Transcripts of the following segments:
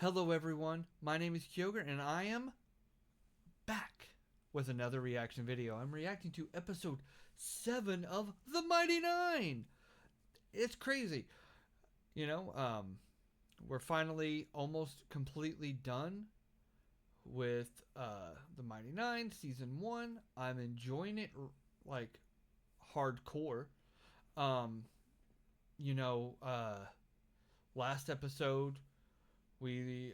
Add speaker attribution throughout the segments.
Speaker 1: Hello, everyone. My name is Kyoger, and I am back with another reaction video. I'm reacting to episode 7 of the Mighty Nein. It's crazy. You know, we're finally almost completely done with the Mighty Nein season 1. I'm enjoying it like hardcore. Um, you know, last episode we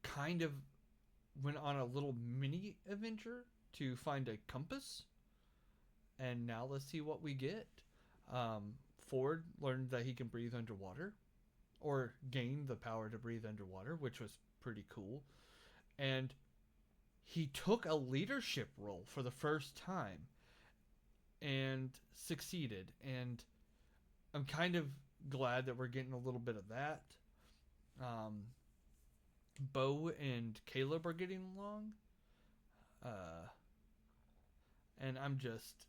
Speaker 1: kind of went on a little mini adventure to find a compass, and now let's see what we get. Ford learned that he can breathe underwater, or gain the power to breathe underwater, which was pretty cool. And he took a leadership role for the first time and succeeded. And I'm kind of glad that we're getting a little bit of that. Um, Bo and Caleb are getting along. Uh, and I'm just,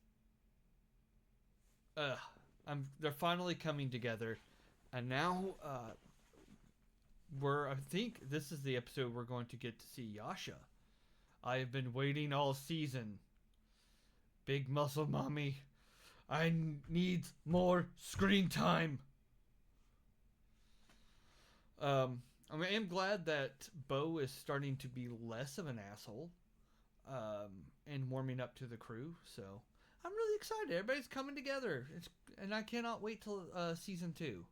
Speaker 1: they're finally coming together, and now, I think this is the episode we're going to get to see Yasha. I have been waiting all season. Big muscle mommy, I need more screen time. I am glad that Bo is starting to be less of an asshole, and warming up to the crew. So I'm really excited. Everybody's coming together, and I cannot wait till season 2,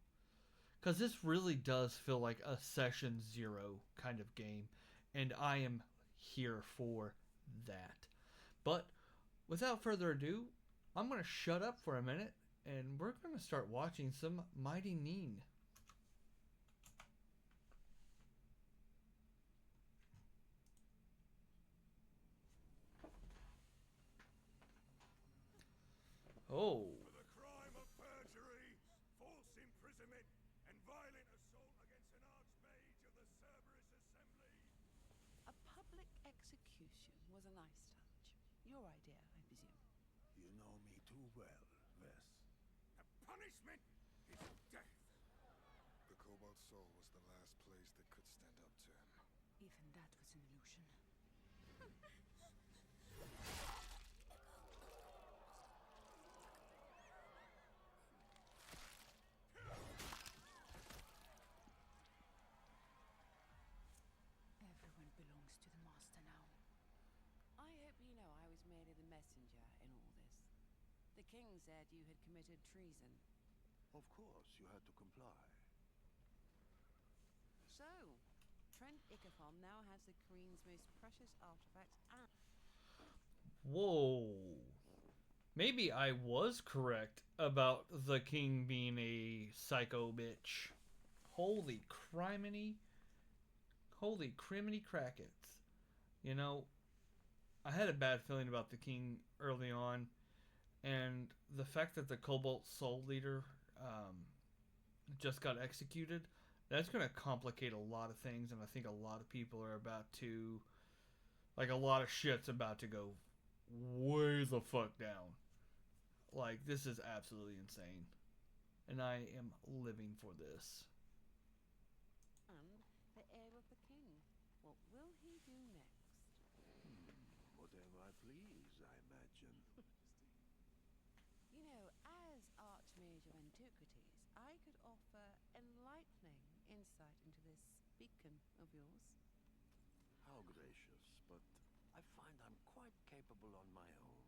Speaker 1: because this really does feel like a session 0 kind of game, and I am here for that. But without further ado, I'm going to shut up for a minute, and we're going to start watching some Mighty Nein. Oh.
Speaker 2: For the crime of perjury, false imprisonment, and violent assault against an archmage of the Cerberus Assembly.
Speaker 3: A public execution was a nice touch. Your idea, I presume.
Speaker 4: You know me too well, Vess.
Speaker 2: The punishment is death.
Speaker 5: The Cobalt Soul was the last place that could stand up to him.
Speaker 3: Even that was an illusion. Everyone belongs to the master now.
Speaker 6: I hope you know I was merely the messenger in all this. The king said you had committed treason.
Speaker 4: Of course, you had to comply.
Speaker 6: So, Trent Icathon now has the Queen's most precious artifacts and...
Speaker 1: Whoa. Maybe I was correct about the king being a psycho bitch. Holy criminy. Holy criminy crackets. You know, I had a bad feeling about the king early on, and the fact that the Cobalt Soul leader just got executed, that's going to complicate a lot of things, and I think a lot of people are about to, like, a lot of shit's about to go way the fuck down. Like, this is absolutely insane, and I am living for this.
Speaker 6: and the heir of the king. What will he do next?
Speaker 4: Whatever I please, I imagine.
Speaker 6: You know, as Archmage of Antiquities, I could offer enlightening insight into this beacon of yours.
Speaker 4: How gracious, but I find I'm quite capable on my own.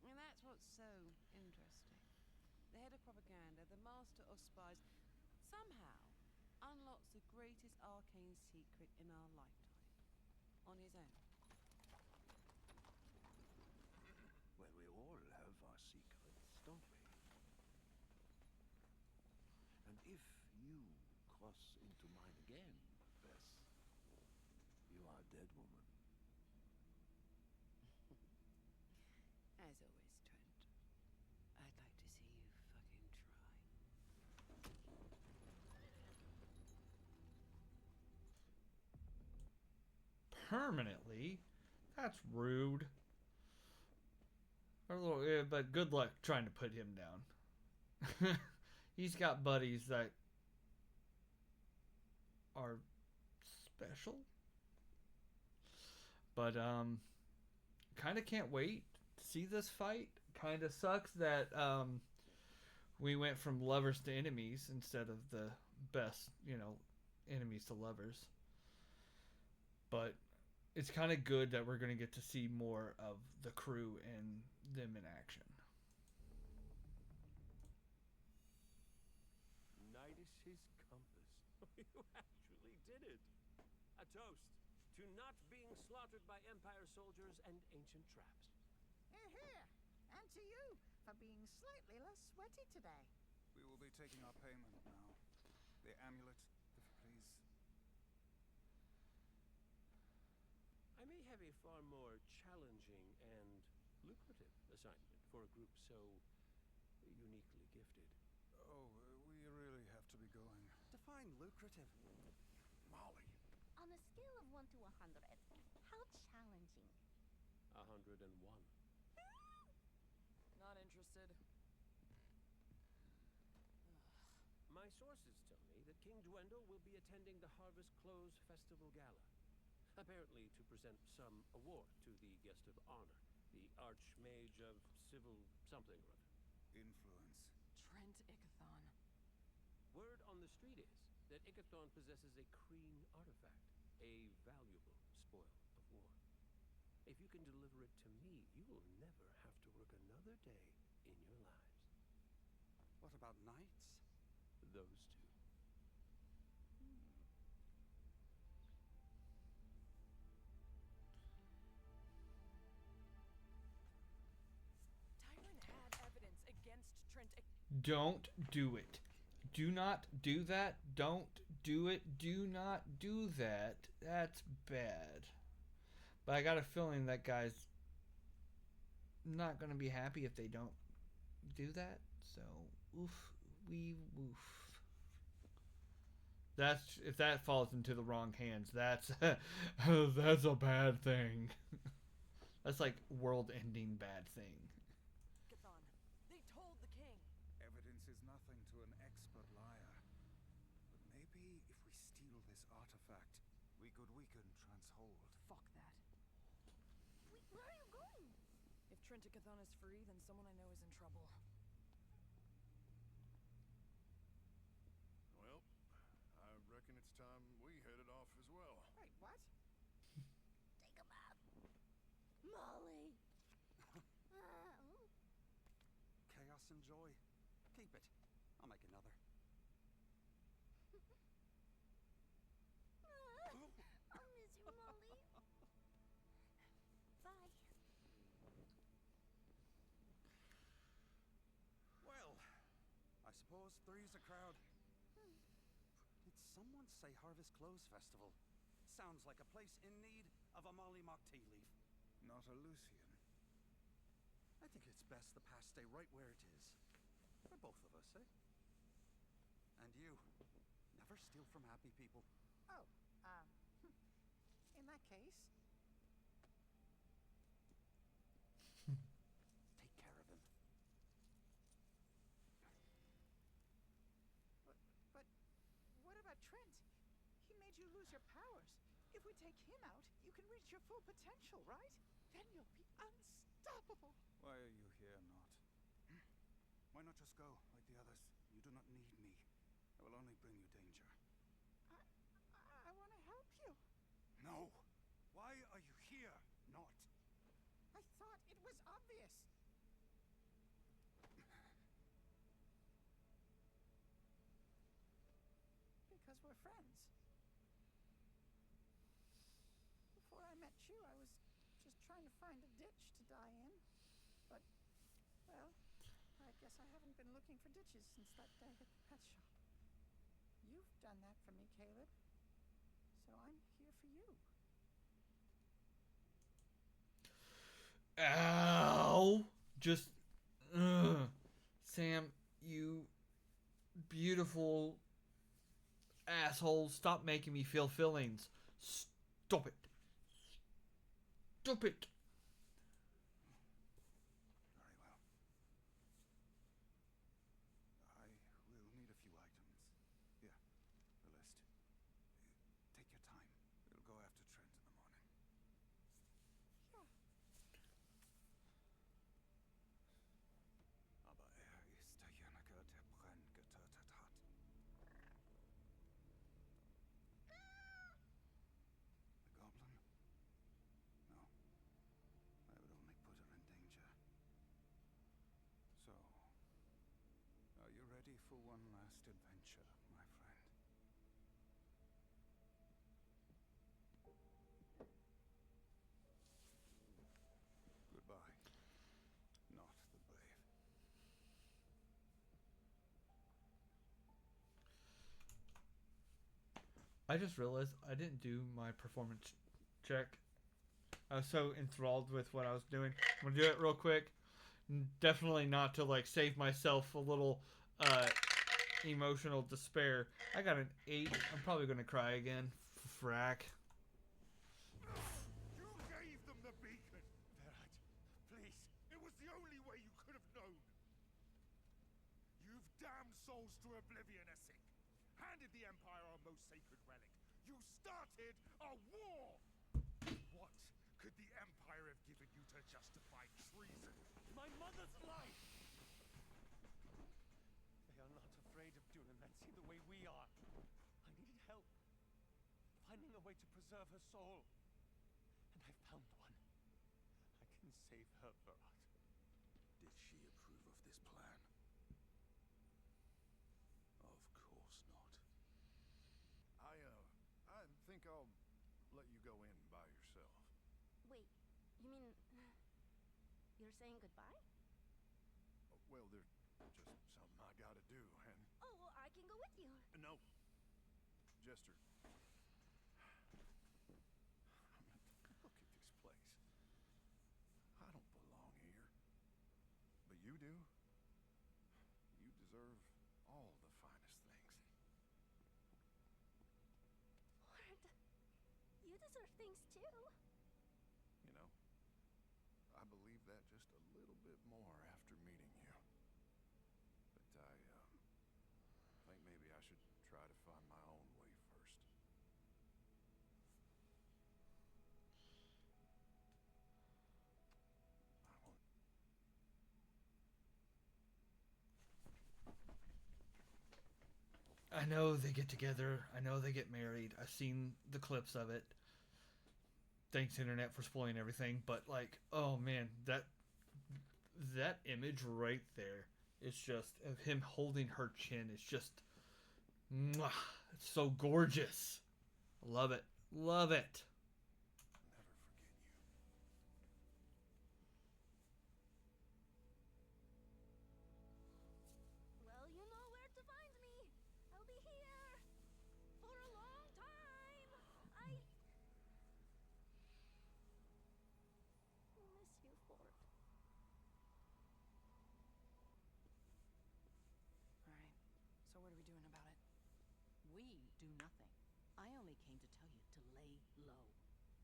Speaker 6: And that's what's so interesting. The head of propaganda, the master of spies, somehow unlocks the greatest arcane secret in our lifetime. On his own.
Speaker 4: Well, we all have our secrets, don't we? And if you cross into mine again, Bess, you are a dead woman.
Speaker 6: As always, Trent. I'd like to see you fucking try.
Speaker 1: Permanently? That's rude. But good luck trying to put him down. He's got buddies that are special. But kind of can't wait to see this fight. Kind of sucks that we went from lovers to enemies instead of the best, enemies to lovers. But it's kind of good that we're going to get to see more of the crew and them in action.
Speaker 7: Nidus's compass. You actually did it. A toast to not being slaughtered by Empire soldiers and ancient traps.
Speaker 8: Here, here. And to you for being slightly less sweaty today.
Speaker 5: We will be taking our payment now. The amulet, if you please.
Speaker 7: I may have a far more challenging and lucrative assignment for a group so uniquely gifted.
Speaker 5: Oh, we really have to be going.
Speaker 9: Define lucrative.
Speaker 5: Molly.
Speaker 10: On a scale of 1 to 100, how challenging?
Speaker 7: 101.
Speaker 6: Not interested.
Speaker 7: My sources tell me that King Dwendal will be attending the Harvest Close Festival Gala. Apparently to present some award to the guest of honor, the Archmage of Civil something or other.
Speaker 5: Influence.
Speaker 6: Trent Ickathon.
Speaker 7: Word on the street is that Ickathon possesses a Kreen artifact, a valuable spoil of war. If you can deliver it to me, you will never have to work another day in your lives.
Speaker 9: What about knights?
Speaker 7: Those two.
Speaker 6: Tyron had evidence against Trent
Speaker 1: Don't do it. Do not do that. Don't do it. Do not do that. That's bad. But I got a feeling that guy's not going to be happy if they don't do that. So, oof, woof. That's if that falls into the wrong hands. That's that's a bad thing. That's like world-ending bad thing.
Speaker 6: Ickathon. They told the king.
Speaker 5: Evidence is nothing to an expert liar. But maybe if we steal this artifact, we could weaken Transhold.
Speaker 6: Fuck that.
Speaker 10: Wait, where are you going?
Speaker 6: If Trent Ickathon is free, then someone I know is in trouble.
Speaker 2: Well, I reckon it's time we headed off as well.
Speaker 8: Wait, what?
Speaker 10: Take a bath. Molly.
Speaker 9: Chaos and joy. Keep it. I'll make another.
Speaker 10: I'll miss you, Molly. Bye.
Speaker 9: Well, I suppose three's a crowd. Did someone say Harvest Close Festival? Sounds like a place in need of a Molly Mock tea leaf.
Speaker 5: Not a Lucian.
Speaker 9: I think it's best the past stay right where it is. For both of us, eh? And you, never steal from happy people.
Speaker 8: Oh, in that case,
Speaker 9: Take care of him.
Speaker 8: but what about Trent? He made you lose your powers. If we take him out, you can reach your full potential, right? Then you'll be unstoppable.
Speaker 5: Why are you here, Not? Why not just go, like the others? You do not need me. I will only bring you danger.
Speaker 8: I want to help you.
Speaker 5: No! Why are you here, Not?
Speaker 8: I thought it was obvious. Because we're friends. Before I met you, I was just trying to find a ditch to die in. But, well, I guess I haven't been looking for ditches since that day at the pet shop. You've done that for me, Caleb. So I'm here for you.
Speaker 1: Ow! Just, Sam, you beautiful asshole. Stop making me feel feelings. Stop it. Stop it.
Speaker 5: Very well. I will need a few items. Here, the list. One last adventure, my friend. Goodbye. Not the brave.
Speaker 1: I just realized I didn't do my performance check. I was so enthralled with what I was doing. I'm gonna do it real quick. Definitely not to like save myself a little emotional despair. I got an 8. I'm probably gonna cry again. Frack.
Speaker 2: You gave them the beacon!
Speaker 9: Verrat, please.
Speaker 2: It was the only way you could have known. You've damned souls to oblivion, Essek. Handed the Empire our most sacred relic. You started a war! What could the Empire have given you to justify treason?
Speaker 9: My mother's life! They are not afraid of Dunamancy the way we are. I needed help. Finding a way to preserve her soul. And I found one. I can save her, Verrat.
Speaker 4: Did she approve of this plan? Of course not.
Speaker 2: I think I'll let you go in by yourself.
Speaker 10: Wait, you mean you're saying goodbye?
Speaker 2: Well, there's just something I gotta do, and...
Speaker 10: Oh, well, I can go with you.
Speaker 2: No. Jester. Look at this place. I don't belong here. But you do. You deserve all the finest things.
Speaker 10: Lord, you deserve things too.
Speaker 2: You know, I believe that just a little bit more after meeting you. But I think maybe I should try to find my own way first. I won't.
Speaker 1: I know they get together. I know they get married. I've seen the clips of it. Thanks internet for spoiling everything, but like, oh man, that image right there is just of him holding her chin. It's just, mwah, it's so gorgeous. Love it, love it.
Speaker 2: Never forget you.
Speaker 10: Well, you know where to find me. I'll be here for a long time. I miss you, Ford.
Speaker 3: All right. So what are we doing about it? We do nothing. I only came to tell you to lay low.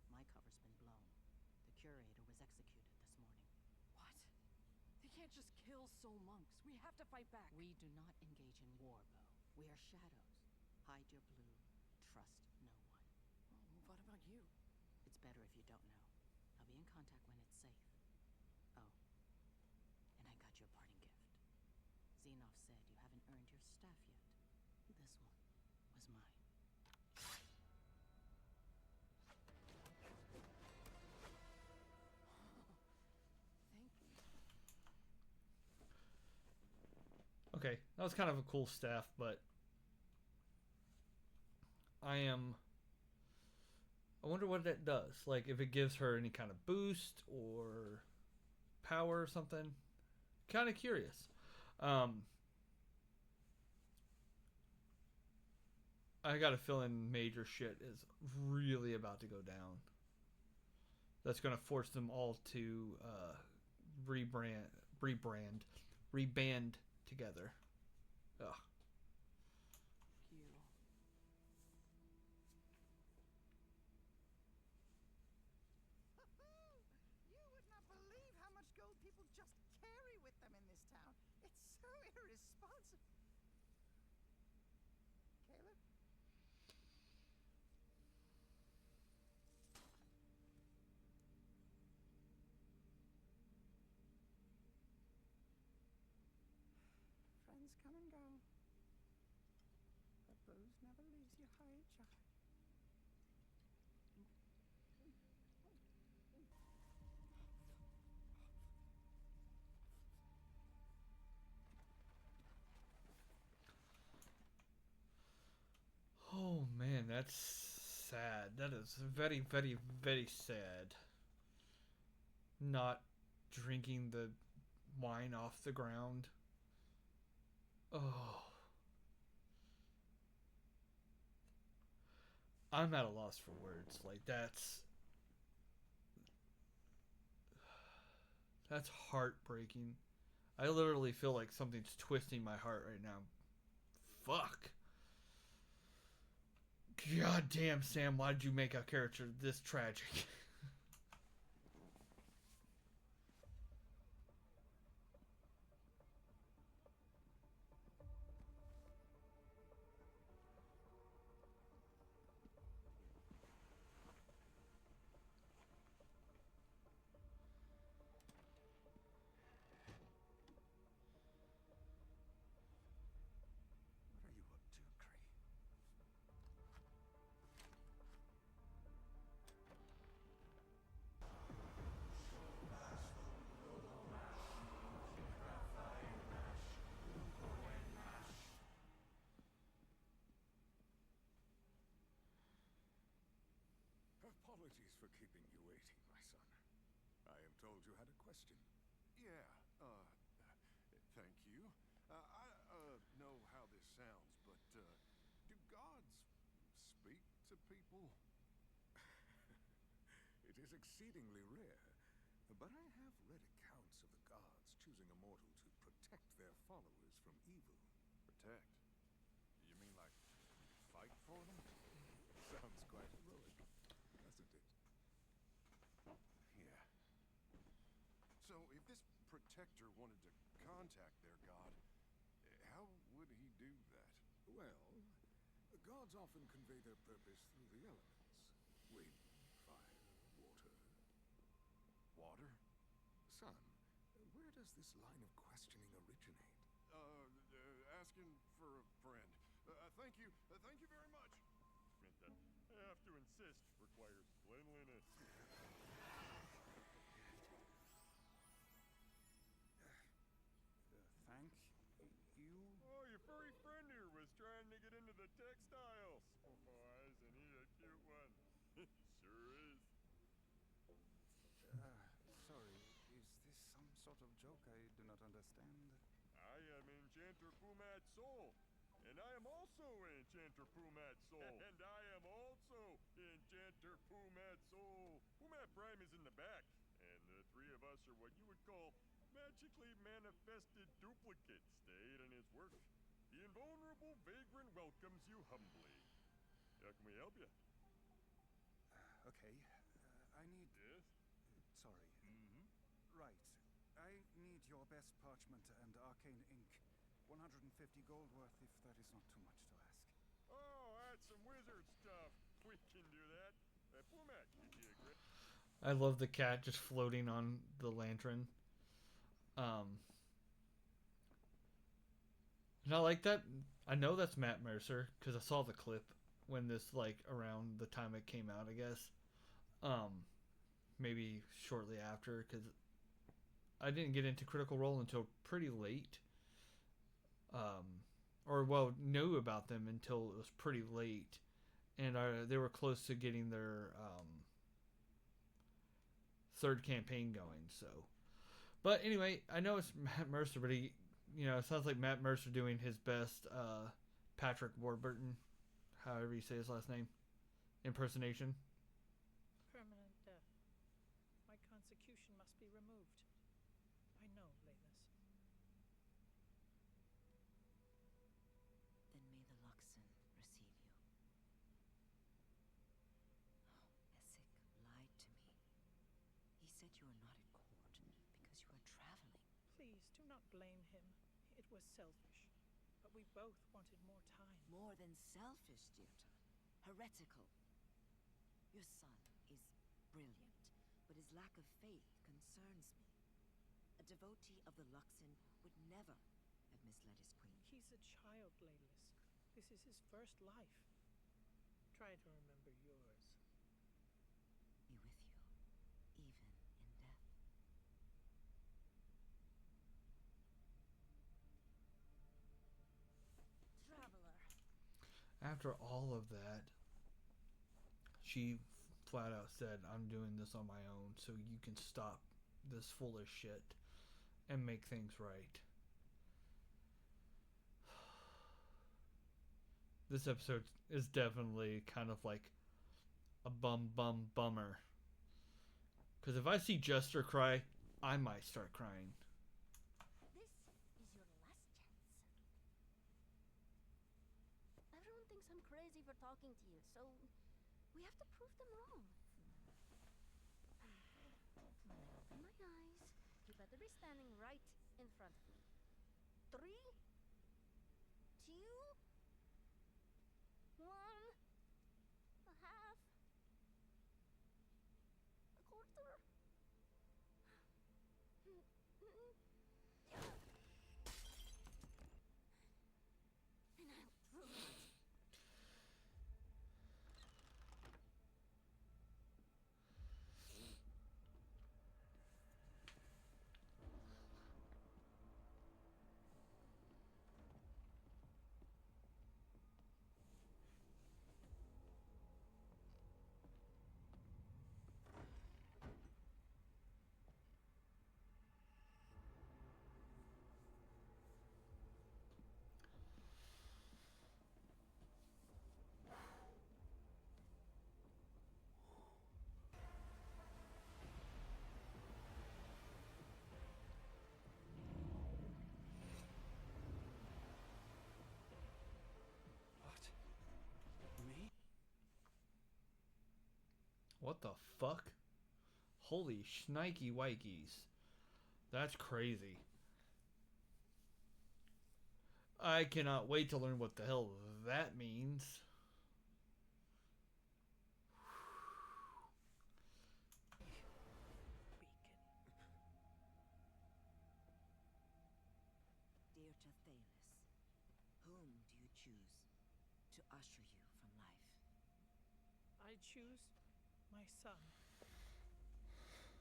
Speaker 3: My cover's been blown. The curator was executed this morning.
Speaker 6: What? They can't just kill soul monks. We have to fight back.
Speaker 3: We do not engage in war, Bo. We are shadows. Hide your blue. Trust no one.
Speaker 6: Well, what about you?
Speaker 3: It's better if you don't know. I'll be in contact when it's safe. Oh, and I got your parting gift. Xenov said you haven't earned your staff yet. This one was mine.
Speaker 6: Thank you.
Speaker 1: Okay, that was kind of a cool staff, but I wonder what that does. Like, if it gives her any kind of boost or power or something. Kind of curious. I got a feeling major shit is really about to go down. That's going to force them all to reband together. Ugh.
Speaker 6: You.
Speaker 8: You would not believe how much gold people just carry with them in this town. It's so irresponsible. Caleb? Friends come and go. But booze never leaves you high and dry.
Speaker 1: That's sad. That is very, very, very sad. Not drinking the wine off the ground. Oh. I'm at a loss for words. Like, that's heartbreaking. I literally feel like something's twisting my heart right now. Fuck. God damn, Sam, why did you make a character this tragic?
Speaker 5: What are you up to, Cree?
Speaker 2: Apologies for keeping you waiting, my son. I am told you had a question. Yeah, thank you. I know how this sounds, but, do gods speak to people? It is exceedingly rare, but I have read accounts of the gods choosing a mortal to protect their followers from evil. Protect? You mean like fight for them? Sounds quite heroic, doesn't it? Yeah. So if this protector wanted to contact their god, how would he do that? Well, the gods often convey their purpose through the elements. Wind, fire, water. Water? Son, where does this line of questioning originate? Asking for a friend. Thank you. Thank you very much.
Speaker 11: I have to insist, requires cleanliness.
Speaker 5: Thank you?
Speaker 11: Oh, your furry friend here was trying to get into the textiles. Oh, isn't he a cute one? Sure is.
Speaker 5: Sorry, is this some sort of joke I do not understand?
Speaker 11: I am Enchanter Pumat Soul. And I am also Enchanter Pumat Soul. And I am also Enchanter Pumat Soul. Pumat Prime is in the back. And the three of us are what you would call magically manifested duplicates to aid in his work. The invulnerable vagrant welcomes you humbly. How can we help you?
Speaker 5: Okay, I need...
Speaker 11: Yes?
Speaker 5: Sorry.
Speaker 11: Mm-hmm.
Speaker 5: Right. I need your best parchment and arcane ink. 150 gold worth, if that is not too much to ask.
Speaker 11: Oh, that's some wizard stuff. We can do that. Pumat, give you a great...
Speaker 1: I love the cat just floating on the lantern. And I like that. I know that's Matt Mercer because I saw the clip when this, like, around the time it came out, I guess. Maybe shortly after, because I didn't get into Critical Role until pretty late. Or, well, knew about them until it was pretty late. And they were close to getting their third campaign going, so. But anyway, I know it's Matt Mercer, but he, it sounds like Matt Mercer doing his best Patrick Warburton, however you say his last name, impersonation.
Speaker 8: Permanent death. My consecution must be removed. I know, Laelis.
Speaker 3: Then may the Luxon receive you. Oh, Essek lied to me. He said you are not at court because you are traveling.
Speaker 8: Please, do not blame him. It was selfish. But we both wanted more time.
Speaker 3: More than selfish, Jyota. Heretical. Your son is brilliant, but his lack of faith concerns me. A devotee of the Luxon would never have misled his queen.
Speaker 8: He's a child, Laelis. This is his first life. Try to remember yours.
Speaker 3: Be with you, even in death.
Speaker 6: Traveler.
Speaker 1: After all of that, She flat out said, I'm doing this on my own so you can stop this foolish shit and make things right. This episode is definitely kind of like a bummer. Because if I see Jester cry, I might start crying.
Speaker 10: This is your last chance. Everyone thinks I'm crazy for talking to you, so we have to prove them wrong. When I open my eyes, you better be standing right in front of me. 3, 2, 1, a half, a quarter. And I'll prove it.
Speaker 1: What the fuck? Holy shnikey wikeys. That's crazy. I cannot wait to learn what the hell that means.
Speaker 3: Dear Thalus, whom do you choose to usher you from life?
Speaker 8: I choose my son.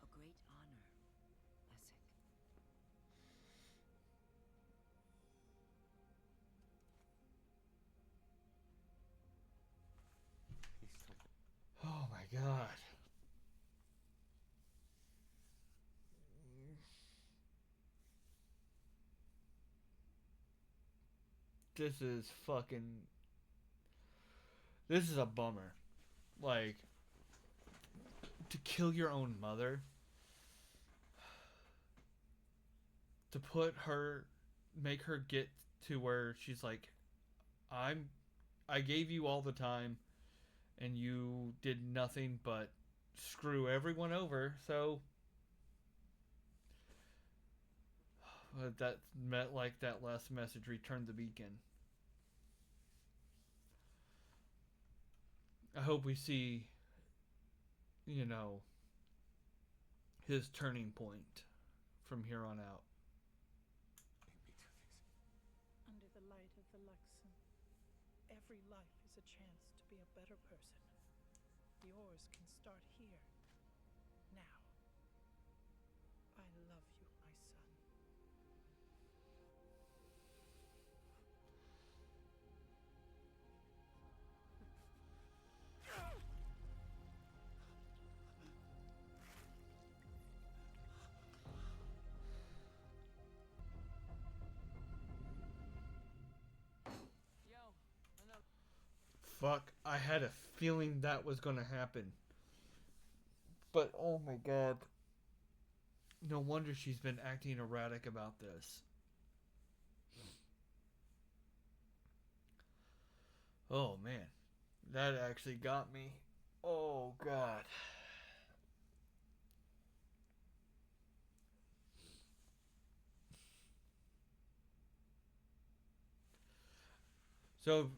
Speaker 3: A great honor, Essek.
Speaker 1: Oh my god. This is fucking. This is a bummer. Like, to kill your own mother. To put her. Make her get to where she's like, I gave you all the time, and you did nothing but screw everyone over, so. That met like that last message, return the beacon. I hope we see, his turning point from here on out.
Speaker 8: Under the light of the Luxon, every life is a chance to be a better person. Yours can start here, now. I love you, my son.
Speaker 1: Fuck, I had a feeling that was gonna happen. But oh my god. No wonder she's been acting erratic about this. Oh man. That actually got me. Oh god. So,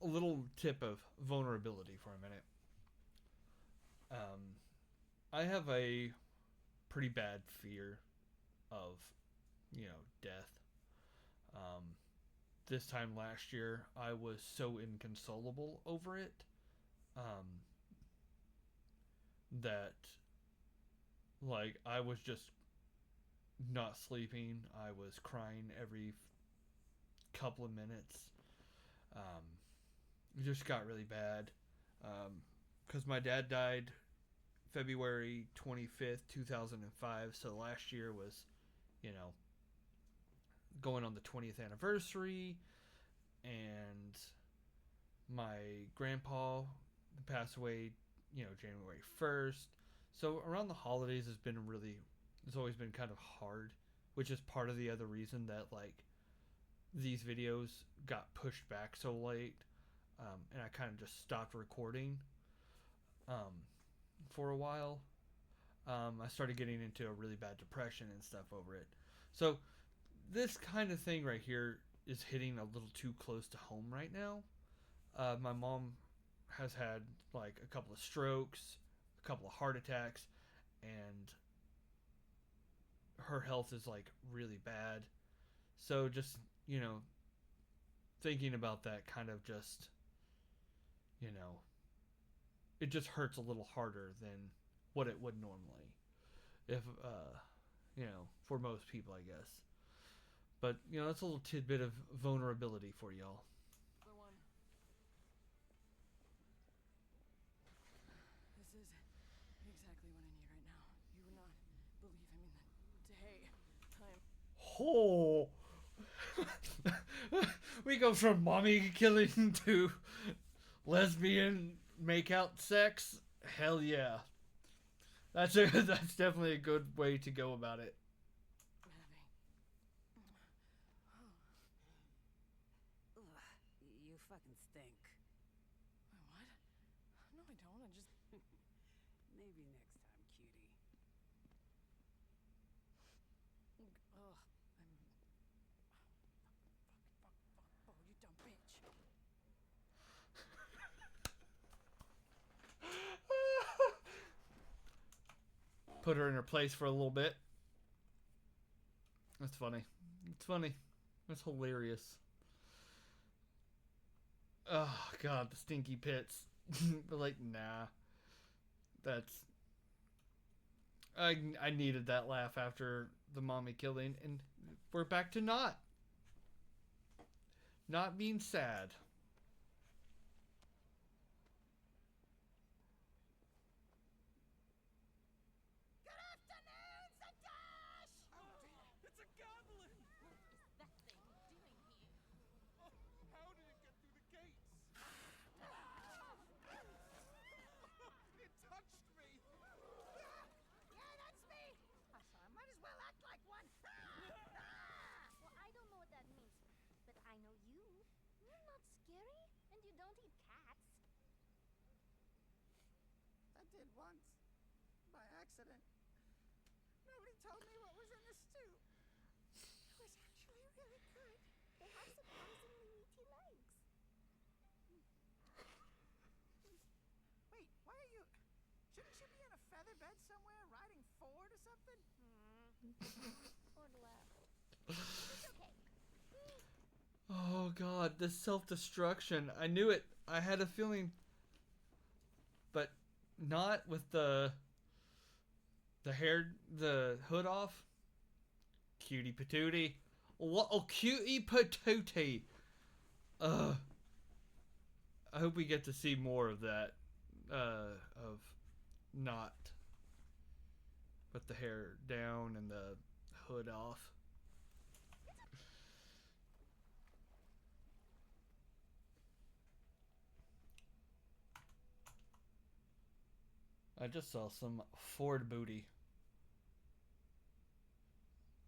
Speaker 1: a little tip of vulnerability for a minute. I have a pretty bad fear of, death. This time last year, I was so inconsolable over it that, like, I was just not sleeping. I was crying every couple of minutes. It just got really bad. because my dad died February 25th, 2005. So last year was, you know, going on the 20th anniversary. And my grandpa passed away, you know, January 1st. So around the holidays has been really, it's always been kind of hard, which is part of the other reason that, like, these videos got pushed back so late. And I kind of just stopped recording for a while. I started getting into a really bad depression and stuff over it. So this kind of thing right here is hitting a little too close to home right now. My mom has had like a couple of strokes, a couple of heart attacks, and her health is like really bad. So just, you know, thinking about that kind of just, you know, it just hurts a little harder than what it would normally. If, you know, for most people, I guess. But, you know, that's a little tidbit of vulnerability for y'all.
Speaker 6: This is exactly what I need right now. You would not believe him in the day, time.
Speaker 1: Oh! We go from mommy killing to lesbian make-out sex? Hell yeah. That's definitely a good way to go about it.
Speaker 6: You fucking stink. What? No, I don't. I just. Maybe next time, cutie. Ugh. Fuck. Oh, you dumb bitch.
Speaker 1: Put her in her place for a little bit. That's funny. It's funny. That's hilarious. Oh god, the stinky pits. But like, nah. That's I needed that laugh after the mommy killing, and we're back to not being sad.
Speaker 8: Good afternoon, Zadash!
Speaker 9: Oh dear, it's a goblin!
Speaker 10: What is that thing doing here?
Speaker 9: Oh, how did it get through the gates? It touched me!
Speaker 8: Yeah, that's me! I might as well act like one.
Speaker 10: Well, I don't know what that means, but I know you. You're not scary, and you don't eat cats.
Speaker 8: I did once. By accident. Nobody told me what was in the stew. It was actually really good.
Speaker 10: They have surprisingly meaty legs.
Speaker 8: Wait, why are you... Shouldn't you be in a feather bed somewhere, riding Ford or something?
Speaker 10: Or left. It's okay.
Speaker 1: Oh god, the self-destruction. I knew it. I had a feeling, but not with the hood off. Cutie patootie. What? Oh, cutie patootie. I hope we get to see more of that. Of not with the hair down and the hood off. I just saw some Ford booty.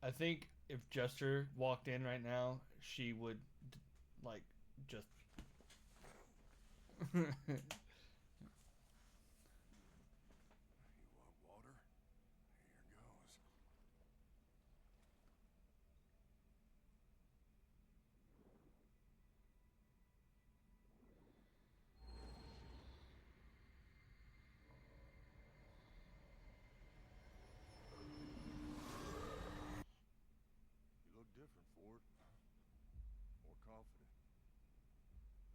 Speaker 1: I think if Jester walked in right now, she would, like, just.
Speaker 2: You want water? Here goes. You look different, Ford. More confident.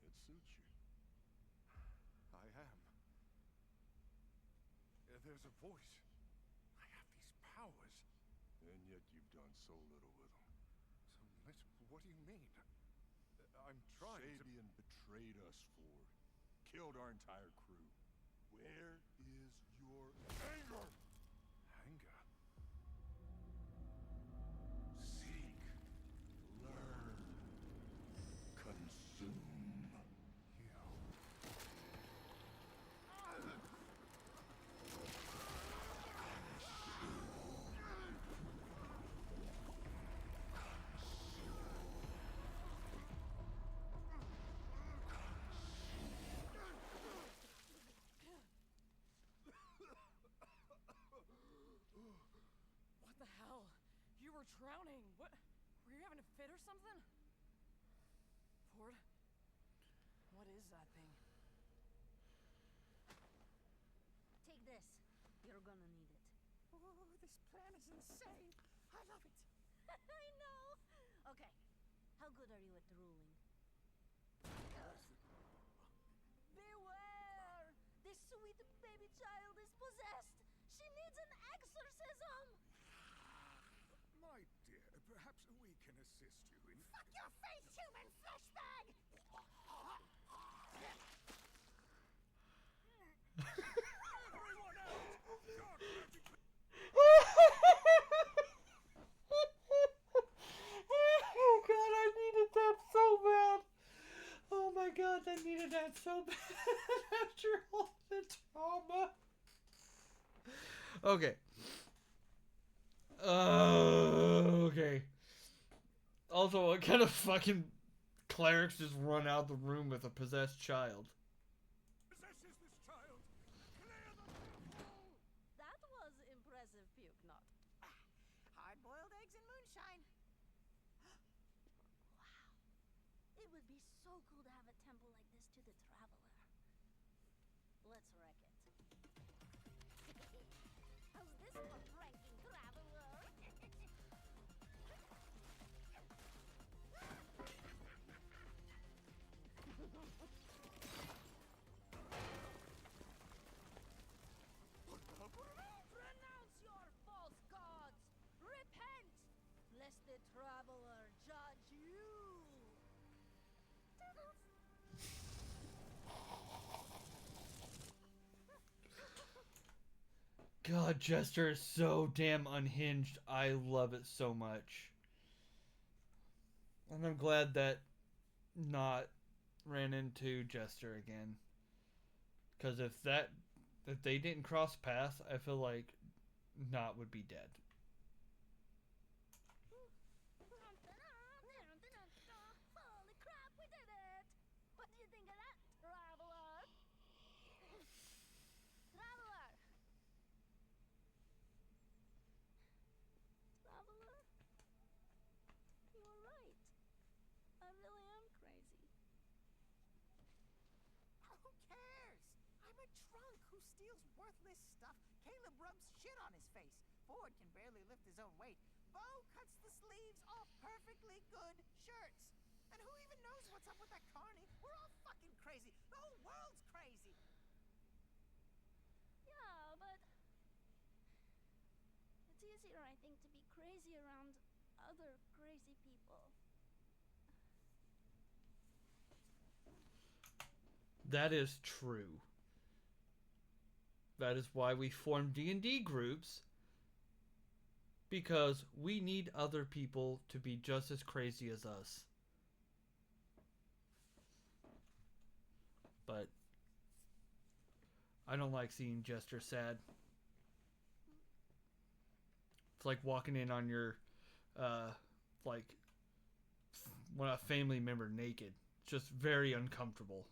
Speaker 2: It suits you. I am. There's a voice. I have these powers. And yet you've done so little with them. So little? What do you mean? I'm trying
Speaker 11: Sabian betrayed us, Ford. Killed our entire crew.
Speaker 2: Where is your anger? Anger? Seek, learn, consume.
Speaker 6: What the hell? You were drowning. What? Were you having a fit or something? Ford? What is that thing?
Speaker 10: Take this. You're gonna need it.
Speaker 8: Oh, this plan is insane. I love it.
Speaker 10: I know. Okay. How good are you at drooling? Beware! This sweet baby child is possessed. She needs an exorcism.
Speaker 5: My dear, perhaps we can assist you in...
Speaker 8: Fuck your face, human flesh bag!
Speaker 5: Everyone out! God,
Speaker 1: Oh god, I needed that so bad. Oh my god, I needed that so bad after all the trauma. Okay. Okay. Also, what kind of fucking clerics just run out the room with a possessed child?
Speaker 5: possesses this child! Clear the...
Speaker 10: That was impressive, puke not.
Speaker 8: Hard-boiled eggs and moonshine.
Speaker 10: Wow. It would be so cool to have a temple like this to the traveler. Let's wreck it. How's this for pranking, traveler? Renounce your false gods! Repent! Lest the traveler judge you!
Speaker 1: God, Jester is so damn unhinged. I love it so much. And I'm glad that Not ran into Jester again. Because if they didn't cross paths, I feel like Not would be dead.
Speaker 10: Holy crap, we did it! What do you think of that, traveler? Traveler! Traveler? You're right. I really am crazy.
Speaker 8: Who cares? I'm a drunk who steals worthless stuff. Caleb rubs shit on his face. Ford can barely lift his own weight. Bo cuts the sleeves off perfectly good shirts. And who even knows what's up with that carny? We're all fucking crazy. The whole world's crazy.
Speaker 10: Yeah, but it's easier, I think, to be crazy around other crazy people.
Speaker 1: That is true. That is why we form D&D groups. Because we need other people to be just as crazy as us. But I don't like seeing Jester sad. It's like walking in on your like a family member naked. It's just very uncomfortable.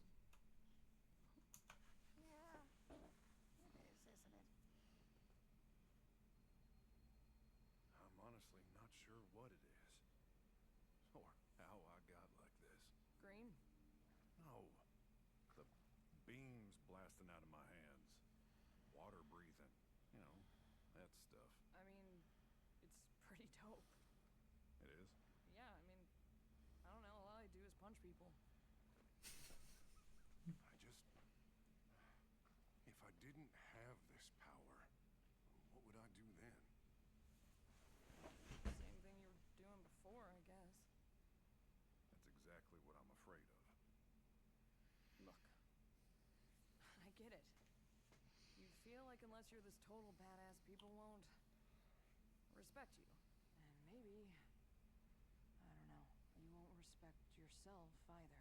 Speaker 8: Yeah, it is, isn't it?
Speaker 2: I'm honestly not sure what it is. Or how I got like this.
Speaker 6: Green?
Speaker 2: No. The beams blasting out of my hands. Water breathing. You know, that stuff.
Speaker 6: I mean, it's pretty dope.
Speaker 2: It is?
Speaker 6: Yeah, I mean, I don't know, all I do is punch people.
Speaker 12: like unless you're this total badass, people won't respect you. And maybe, I don't know, you won't respect yourself either.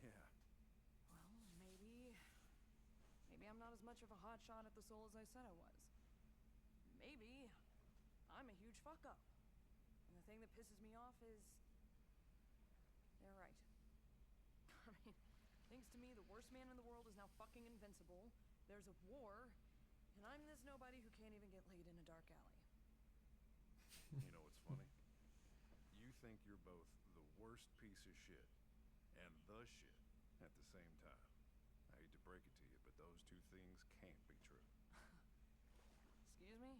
Speaker 2: Yeah.
Speaker 12: Well, maybe I'm not as much of a hotshot at the soul as I said I was. Maybe I'm a huge fuck up. And the thing that pisses me off is they're right. I mean, thanks to me, the worst man in the world is now fucking invincible. There's a war, and I'm this nobody who can't even get laid in a dark alley.
Speaker 2: You know what's funny? You think you're both the worst piece of shit and the shit at the same time. I hate to break it to you, but those two things can't be true.
Speaker 12: Excuse me?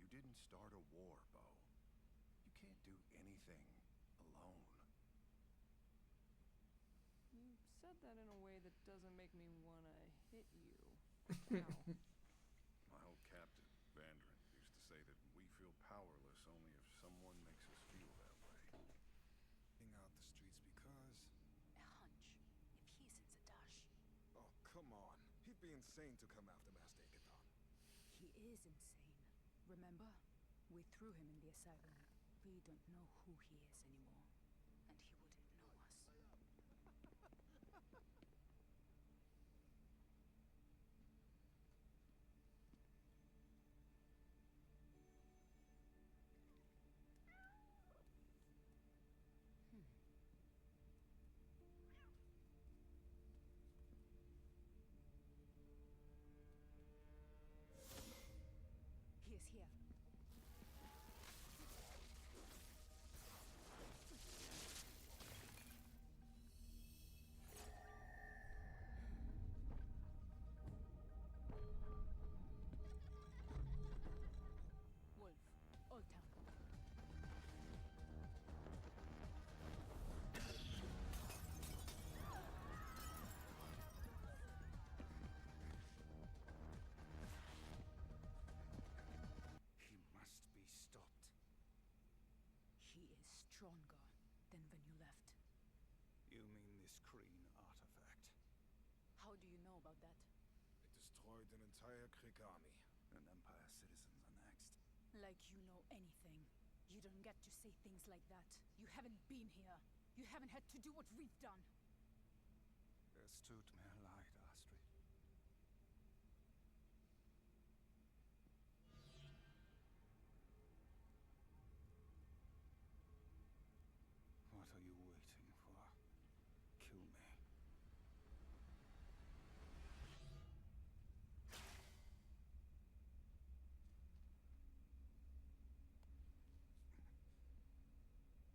Speaker 2: You didn't start a war, Bo. You can't do anything alone.
Speaker 12: You said that in a way that doesn't make me wanna hit you. Ow.
Speaker 2: My old captain, Vandrin, used to say that we feel powerless only if someone makes us feel that way.
Speaker 5: Being out the streets because...
Speaker 3: A hunch. If he sends a dash.
Speaker 5: Oh, come on. He'd be insane to come after Master Agathon.
Speaker 13: He is insane. Remember? We threw him in the asylum. We don't know who he is anymore.
Speaker 3: And he wouldn't know us.
Speaker 13: He is here. Wolf, Old Town.
Speaker 5: He must be stopped.
Speaker 13: He is stronger than when you left.
Speaker 5: You mean this Kreen artifact?
Speaker 13: How do you know about that?
Speaker 5: It destroyed an entire Krieg army, and Empire citizens are next.
Speaker 13: Like you know anything. You don't get to say things like that. You haven't been here. You haven't had to do what we've done.
Speaker 5: Es tut mir leid, Astrid. What are you waiting for? Kill me.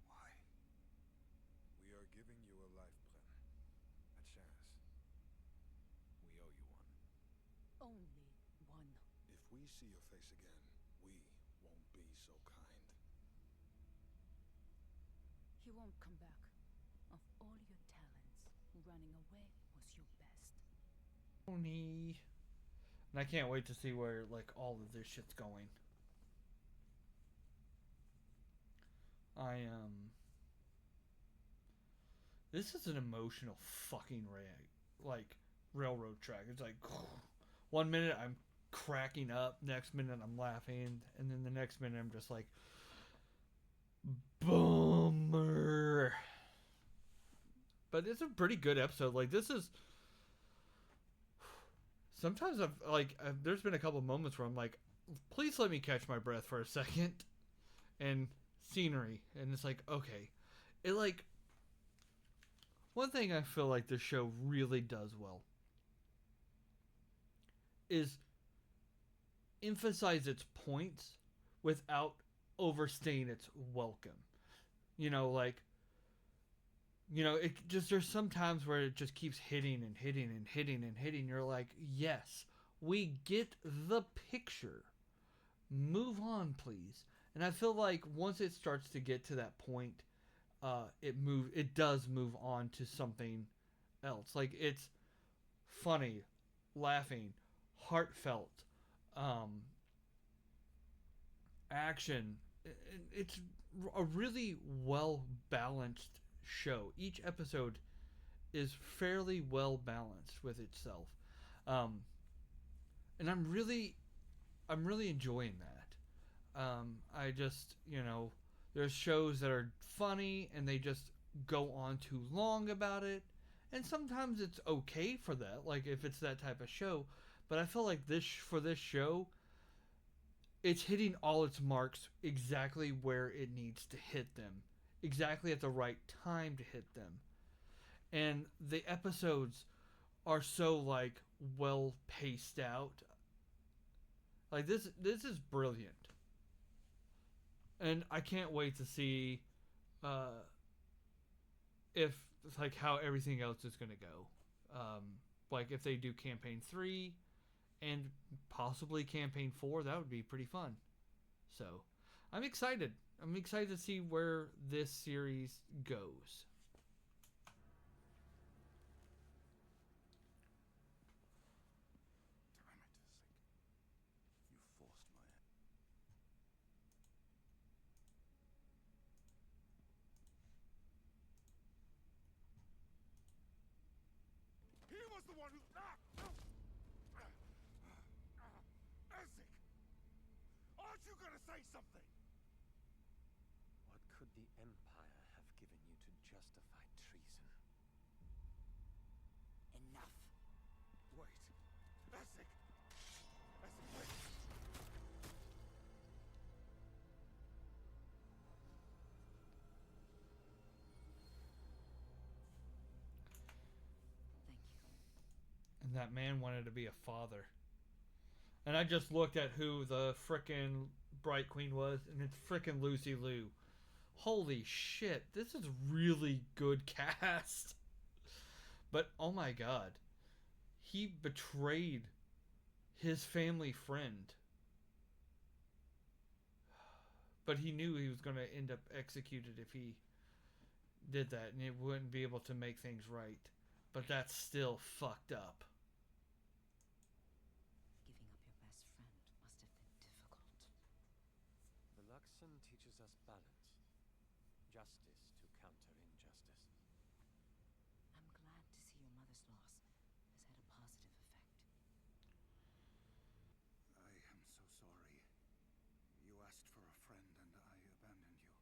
Speaker 5: Why? We are giving you a life, Bren. A chance. We owe you one.
Speaker 13: Only one.
Speaker 5: If we see your face again, we won't be so kind.
Speaker 13: He won't come back. Of all your talents, running away was your best.
Speaker 1: Tony. And I can't wait to see where like all of this shit's going. This is an emotional fucking railroad track. It's like 1 minute I'm cracking up, next minute I'm laughing, and then the next minute I'm just like bummer. But it's a pretty good episode. Like this is sometimes there's been a couple moments where I'm like, please let me catch my breath for a second. And scenery, and it's like, okay, it like one thing I feel like this show really does well is emphasize its points without overstaying its welcome. It just, there's some times where it just keeps hitting and hitting and hitting and hitting. You're like, yes, we get the picture. Move on, please. And I feel like once it starts to get to that point, it does move on to something else. Like it's funny, laughing, heartfelt, action. It's a really well balanced show. Each episode is fairly well balanced with itself. and I'm really enjoying that. I just, there's shows that are funny and they just go on too long about it, and sometimes it's okay for that, like if it's that type of show. But I feel like for this show, it's hitting all its marks exactly where it needs to hit them, exactly at the right time to hit them, and the episodes are so like well paced out. Like this is brilliant, and I can't wait to see uh, if like how everything else is gonna go. Like if they do campaign 3 and possibly campaign 4, that would be pretty fun. So I'm excited. I'm excited to see where this series goes.
Speaker 2: Damn it, Isaac. You forced my hand. He was the one who... Isaac! Aren't you gonna say something?
Speaker 9: What could the Empire have given you to justify treason?
Speaker 5: Enough.
Speaker 2: Wait. Isaac! Isaac, wait!
Speaker 3: Thank you.
Speaker 1: And that man wanted to be a father. And I just looked at who the frickin' Bright Queen was, and it's frickin' Lucy Liu. Holy shit, this is really good cast. But oh my god, he betrayed his family friend. But he knew he was going to end up executed if he did that, and it wouldn't be able to make things right. But that's still fucked up.
Speaker 3: Giving up your best friend must have been difficult.
Speaker 9: The Luxon teaches us balance, justice to counter injustice.
Speaker 3: I'm glad to see your mother's loss has had a positive effect.
Speaker 5: I am so sorry. You asked for a friend and I abandoned you.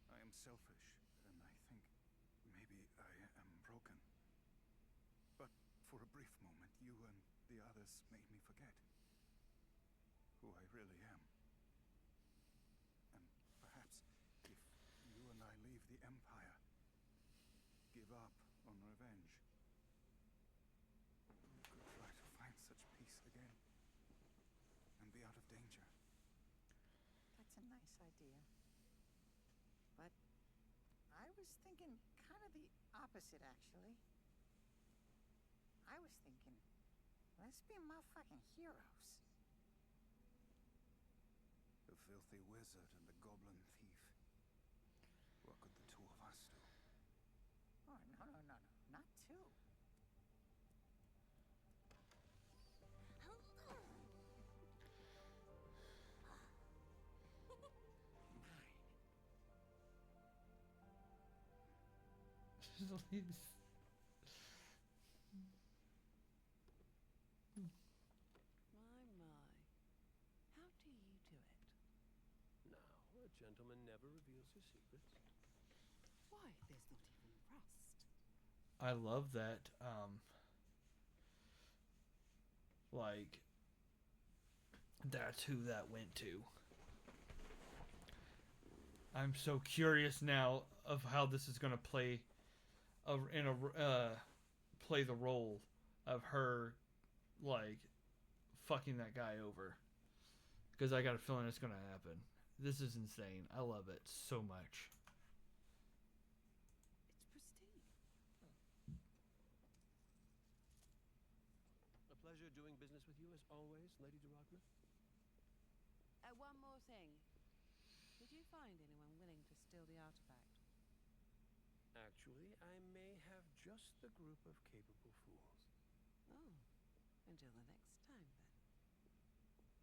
Speaker 5: I am selfish, and I think maybe I am broken. But for a brief moment, you and the others made me forget who I really am. And perhaps if you and I leave the Empire, give up on revenge, we could try to find such peace again and be out of danger.
Speaker 8: That's a nice idea. But I was thinking kind of the opposite, actually. I was thinking, let's be motherfucking heroes.
Speaker 5: The filthy wizard and the goblin thief. What could the two of us do?
Speaker 8: Oh, no. Not two.
Speaker 6: My. How do you do it?
Speaker 7: Now, a gentleman never reveals his secrets.
Speaker 6: Why, there's not even rust.
Speaker 1: I love that. Like, that's who that went to. I'm so curious now of how this is gonna play, play the role of her, like, fucking that guy over. Because I got a feeling it's gonna happen. This is insane. I love it so much.
Speaker 6: It's pristine.
Speaker 7: A pleasure doing business with you as always, Lady Duragna.
Speaker 6: One more thing. Did you find anyone willing to steal the artifact?
Speaker 7: Actually, I may have just the group of capable fools.
Speaker 6: Oh, until the next time, then. Bizarre Revelo.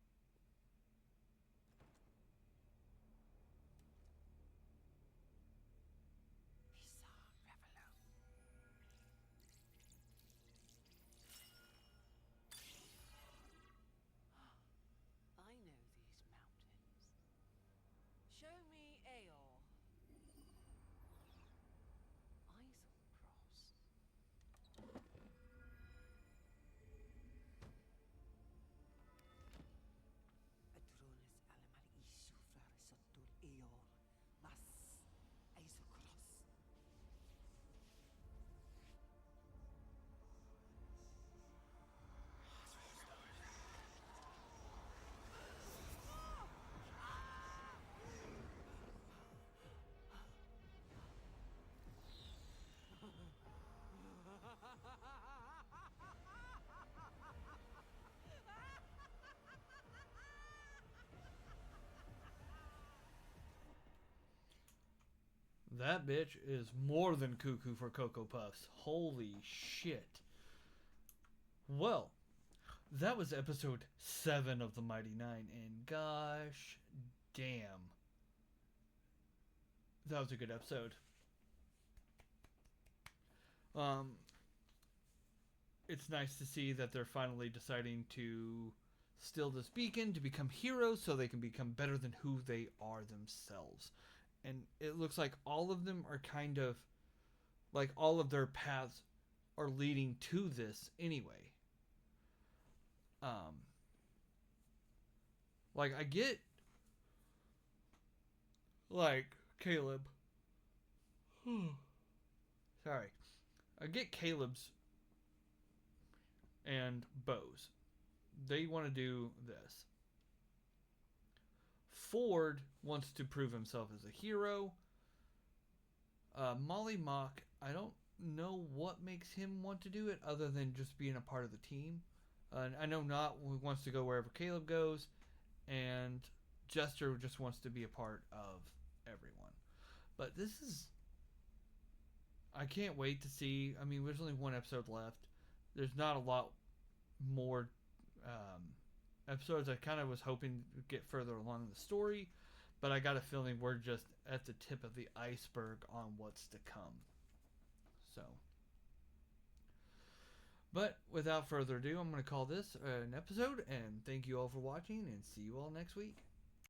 Speaker 1: That bitch is more than cuckoo for Cocoa Puffs. Holy shit. Well, that was episode 7 of the Mighty Nein, and gosh damn. That was a good episode. It's nice to see that they're finally deciding to steal this beacon to become heroes so they can become better than who they are themselves. And it looks like all of them are kind of like all of their paths are leading to this anyway. Like I get like Caleb. Sorry. I get Caleb's and Bo's. They want to do this. Ford wants to prove himself as a hero. Molly Mock, I don't know what makes him want to do it other than just being a part of the team. I know Not wants to go wherever Caleb goes, and Jester just wants to be a part of everyone. But this is... I can't wait to see. I mean, there's only one episode left. There's not a lot more episodes. I kind of was hoping to get further along in the story, but I got a feeling we're just at the tip of the iceberg on what's to come. So, but without further ado, I'm going to call this an episode, and thank you all for watching, and see you all next week.